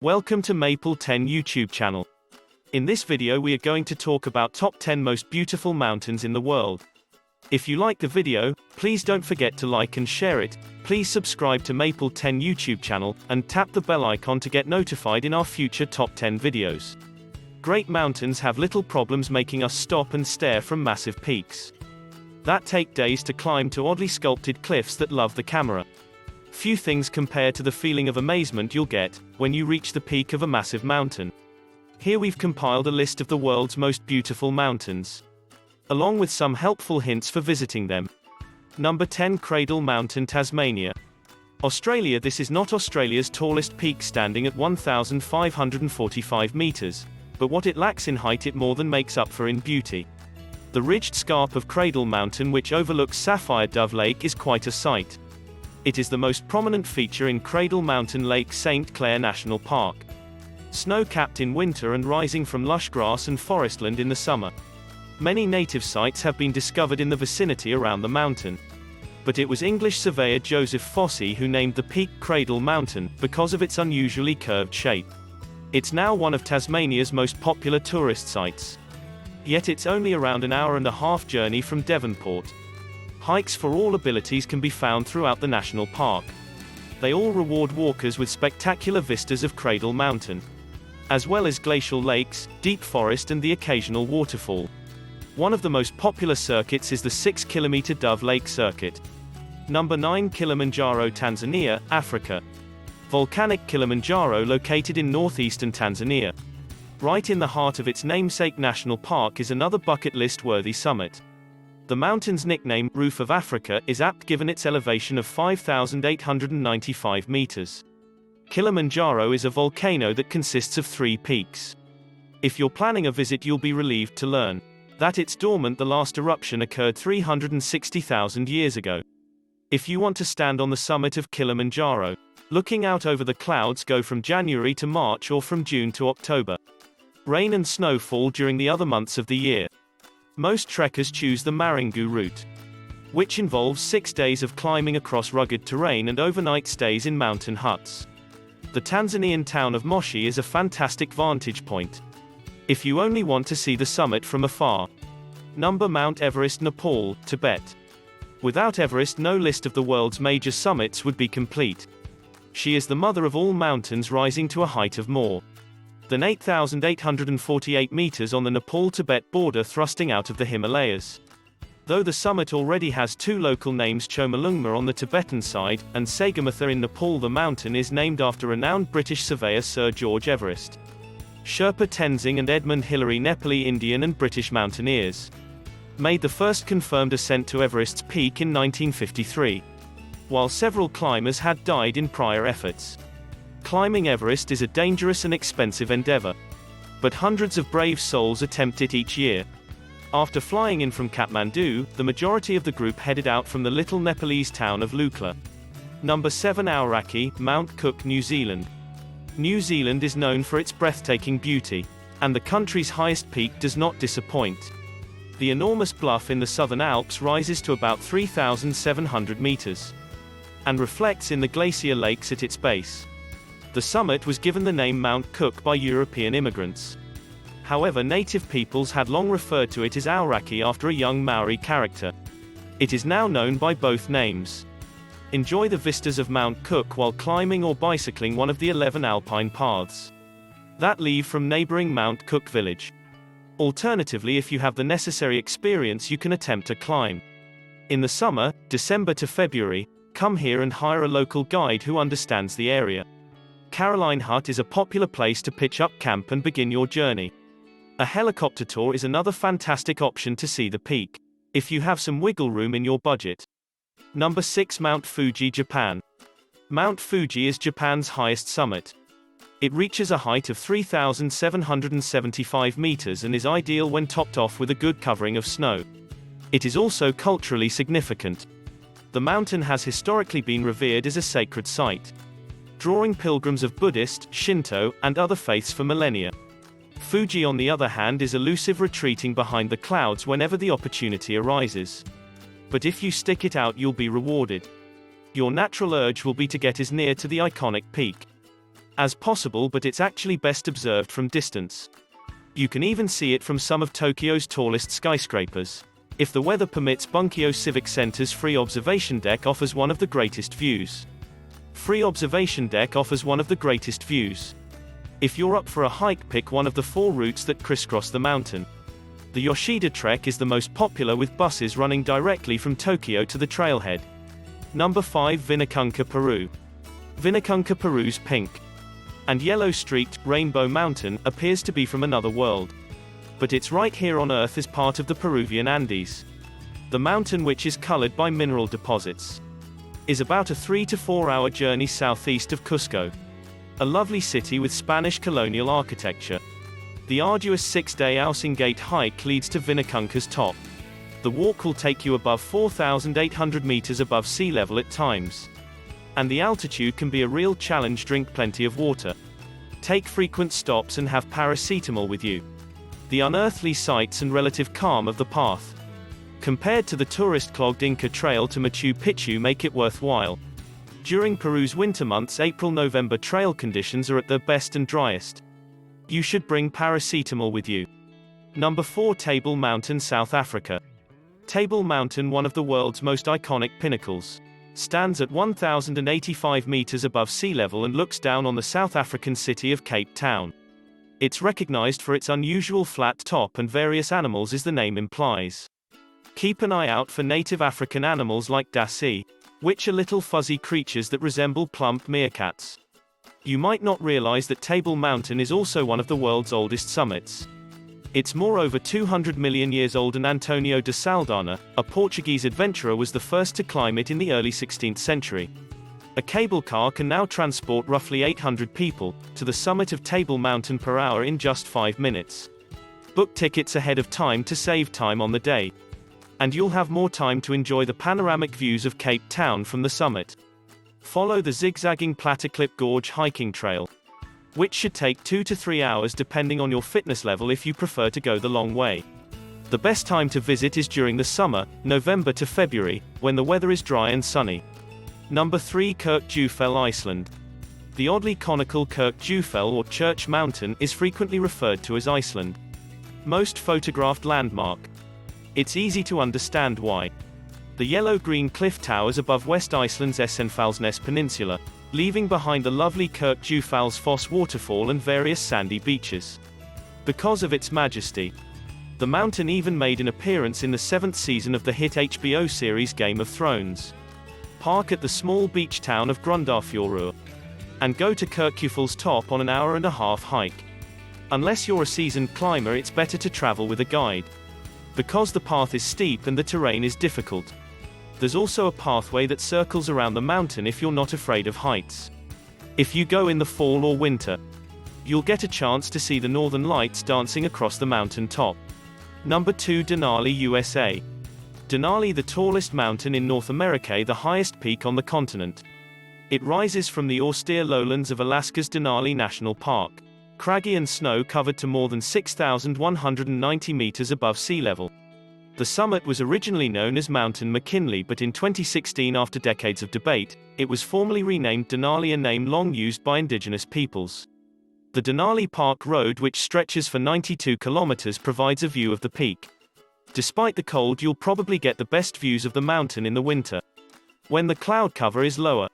Welcome to Maple 10 YouTube channel. In this video we are going to talk about top 10 most beautiful mountains in the world. If you like the video, please don't forget to like and share it. Please subscribe to Maple 10 YouTube channel, and tap the bell icon to get notified in our future top 10 videos. Great mountains have little problems making us stop and stare from massive peaks that take days to climb to oddly sculpted cliffs that love the camera. Few things compare to the feeling of amazement you'll get when you reach the peak of a massive mountain. Here we've compiled a list of the world's most beautiful mountains, along with some helpful hints for visiting them. Number 10, Cradle Mountain, Tasmania, Australia. This is not Australia's tallest peak, standing at 1,545 meters, but what it lacks in height it more than makes up for in beauty. The ridged scarp of Cradle Mountain, which overlooks Sapphire Dove Lake, is quite a sight. It is the most prominent feature in Cradle Mountain Lake St. Clair National Park. Snow-capped in winter and rising from lush grass and forestland in the summer. Many native sites have been discovered in the vicinity around the mountain. But it was English surveyor Joseph Fossey who named the peak Cradle Mountain, because of its unusually curved shape. It's now one of Tasmania's most popular tourist sites. Yet it's only around an hour-and-a-half journey from Devonport. Hikes for all abilities can be found throughout the national park. They all reward walkers with spectacular vistas of Cradle Mountain, as well as glacial lakes, deep forest and the occasional waterfall. One of the most popular circuits is the 6-kilometer Dove Lake Circuit. Number 9, Kilimanjaro, Tanzania, Africa. Volcanic Kilimanjaro, located in northeastern Tanzania, right in the heart of its namesake national park, is another bucket list-worthy summit. The mountain's nickname, Roof of Africa, is apt given its elevation of 5,895 meters. Kilimanjaro is a volcano that consists of 3 peaks. If you're planning a visit, you'll be relieved to learn that it's dormant. The last eruption occurred 360,000 years ago. If you want to stand on the summit of Kilimanjaro, looking out over the clouds, go from January to March or from June to October. Rain and snow fall during the other months of the year. Most trekkers choose the Maringu route, which involves 6 days of climbing across rugged terrain and overnight stays in mountain huts. The Tanzanian town of Moshi is a fantastic vantage point if you only want to see the summit from afar. Number Mount Everest, Nepal, Tibet. Without Everest, no list of the world's major summits would be complete. She is the mother of all mountains, rising to a height of more than 8,848 meters on the Nepal-Tibet border, thrusting out of the Himalayas. Though the summit already has 2 local names, Chomolungma on the Tibetan side, and Sagarmatha in Nepal, the mountain is named after renowned British surveyor Sir George Everest. Sherpa Tenzing and Edmund Hillary, Nepali Indian and British mountaineers, made the first confirmed ascent to Everest's peak in 1953, while several climbers had died in prior efforts. Climbing Everest is a dangerous and expensive endeavor, but hundreds of brave souls attempt it each year. After flying in from Kathmandu, the majority of the group headed out from the little Nepalese town of Lukla. Number 7, Aoraki, Mount Cook, New Zealand. New Zealand is known for its breathtaking beauty, and the country's highest peak does not disappoint. The enormous bluff in the Southern Alps rises to about 3,700 meters, and reflects in the glacier lakes at its base. The summit was given the name Mount Cook by European immigrants. However, native peoples had long referred to it as Aoraki after a young Maori character. It is now known by both names. Enjoy the vistas of Mount Cook while climbing or bicycling one of the 11 alpine paths that lead from neighboring Mount Cook village. Alternatively, if you have the necessary experience, you can attempt a climb. In the summer, December to February, come here and hire a local guide who understands the area. Caroline Hut is a popular place to pitch up camp and begin your journey. A helicopter tour is another fantastic option to see the peak, if you have some wiggle room in your budget. Number 6, Mount Fuji, Japan. Mount Fuji is Japan's highest summit. It reaches a height of 3,775 meters and is ideal when topped off with a good covering of snow. It is also culturally significant. The mountain has historically been revered as a sacred site, drawing pilgrims of Buddhist, Shinto, and other faiths for millennia. Fuji, on the other hand, is elusive, retreating behind the clouds whenever the opportunity arises. But if you stick it out, you'll be rewarded. Your natural urge will be to get as near to the iconic peak as possible, but it's actually best observed from distance. You can even see it from some of Tokyo's tallest skyscrapers. If the weather permits, Bunkyo Civic Center's free observation deck offers one of the greatest views. Free observation deck offers one of the greatest views. If you're up for a hike, pick one of the 4 routes that crisscross the mountain. The Yoshida Trek is the most popular, with buses running directly from Tokyo to the trailhead. Number 5. Vinicunca Peru. Vinicunca Peru's pink and yellow-streaked Rainbow Mountain appears to be from another world. But it's right here on Earth as part of the Peruvian Andes. The mountain, which is colored by mineral deposits, is about a 3 to 4 hour journey southeast of Cusco, a lovely city with Spanish colonial architecture. The arduous 6-day Ausingate hike leads to Vinicunca's top. The walk will take you above 4,800 meters above sea level at times. And the altitude can be a real challenge. Drink plenty of water. Take frequent stops and have paracetamol with you. The unearthly sights and relative calm of the path, compared to the tourist-clogged Inca Trail to Machu Picchu, make it worthwhile. During Peru's winter months, April-November, trail conditions are at their best and driest. You should bring paracetamol with you. Number 4. Table Mountain, South Africa. Table Mountain, one of the world's most iconic pinnacles, stands at 1,085 meters above sea level and looks down on the South African city of Cape Town. It's recognized for its unusual flat top and various animals, as the name implies. Keep an eye out for native African animals like dasi, which are little fuzzy creatures that resemble plump meerkats. You might not realize that Table Mountain is also one of the world's oldest summits. It's moreover 200 million years old, and Antonio de Saldanha, a Portuguese adventurer, was the first to climb it in the early 16th century. A cable car can now transport roughly 800 people to the summit of Table Mountain per hour in just 5 minutes. Book tickets ahead of time to save time on the day, and you'll have more time to enjoy the panoramic views of Cape Town from the summit. Follow the zigzagging Platteklip Gorge hiking trail, which should take 2 to 3 hours depending on your fitness level if you prefer to go the long way. The best time to visit is during the summer, November to February, when the weather is dry and sunny. Number 3. Kirkjufell Iceland. The oddly conical Kirkjufell or Church Mountain is frequently referred to as Iceland most photographed landmark. It's easy to understand why. The yellow-green cliff towers above West Iceland's Essenfallsnes Peninsula, leaving behind the lovely Kirkjufellsfoss waterfall and various sandy beaches. Because of its majesty, the mountain even made an appearance in the 7th season of the hit HBO series Game of Thrones. Park at the small beach town of Grundarfjörður, and go to Kirkjufell's top on an hour-and-a-half hike. Unless you're a seasoned climber, it's better to travel with a guide, because the path is steep and the terrain is difficult. There's also a pathway that circles around the mountain if you're not afraid of heights. If you go in the fall or winter, you'll get a chance to see the northern lights dancing across the mountain top. Number 2. Denali, USA. Denali, the tallest mountain in North America, the highest peak on the continent. It rises from the austere lowlands of Alaska's Denali National Park, craggy and snow-covered to more than 6,190 meters above sea level. The summit was originally known as Mountain McKinley, but in 2016, after decades of debate, it was formally renamed Denali, a name long used by indigenous peoples. The Denali Park Road, which stretches for 92 kilometers, provides a view of the peak. Despite the cold, you'll probably get the best views of the mountain in the winter, when the cloud cover is lower.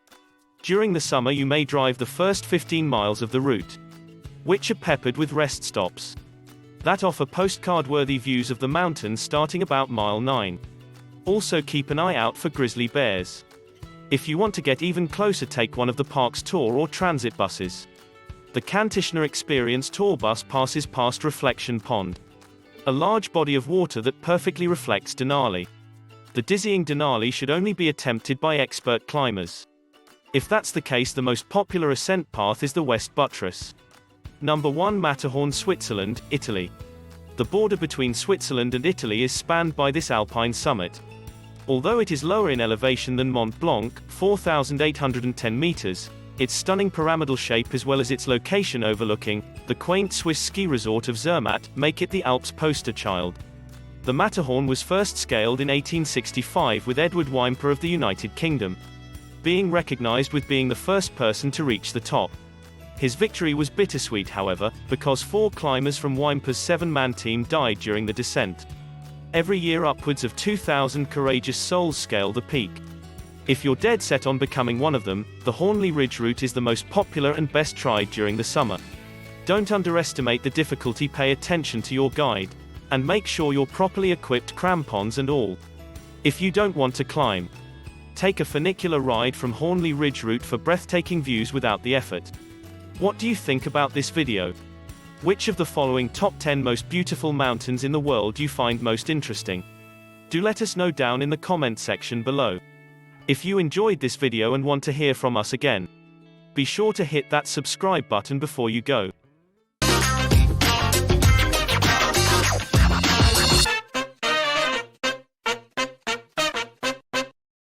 During the summer, you may drive the first 15 miles of the route, which are peppered with rest stops that offer postcard-worthy views of the mountains starting about mile 9. Also keep an eye out for grizzly bears. If you want to get even closer, take one of the park's tour or transit buses. The Kantishna Experience tour bus passes past Reflection Pond, a large body of water that perfectly reflects Denali. The dizzying Denali should only be attempted by expert climbers. If that's the case, the most popular ascent path is the West Buttress. Number 1. Matterhorn, Switzerland, Italy. The border between Switzerland and Italy is spanned by this alpine summit. Although it is lower in elevation than Mont Blanc, 4,810 meters, its stunning pyramidal shape as well as its location overlooking the quaint Swiss ski resort of Zermatt make it the Alps poster child. The Matterhorn was first scaled in 1865 with Edward Whymper of the United Kingdom being recognized with being the first person to reach the top. His victory was bittersweet, however, because 4 climbers from Wimper's 7-man team died during the descent. Every year upwards of 2,000 courageous souls scale the peak. If you're dead set on becoming one of them, the Hornley Ridge route is the most popular and best tried during the summer. Don't underestimate the difficulty, pay attention to your guide, and make sure you're properly equipped, crampons and all. If you don't want to climb, take a funicular ride from Hornley Ridge route for breathtaking views without the effort. What do you think about this video? Which of the following top 10 most beautiful mountains in the world do you find most interesting? Do let us know down in the comment section below. If you enjoyed this video and want to hear from us again, be sure to hit that subscribe button before you go.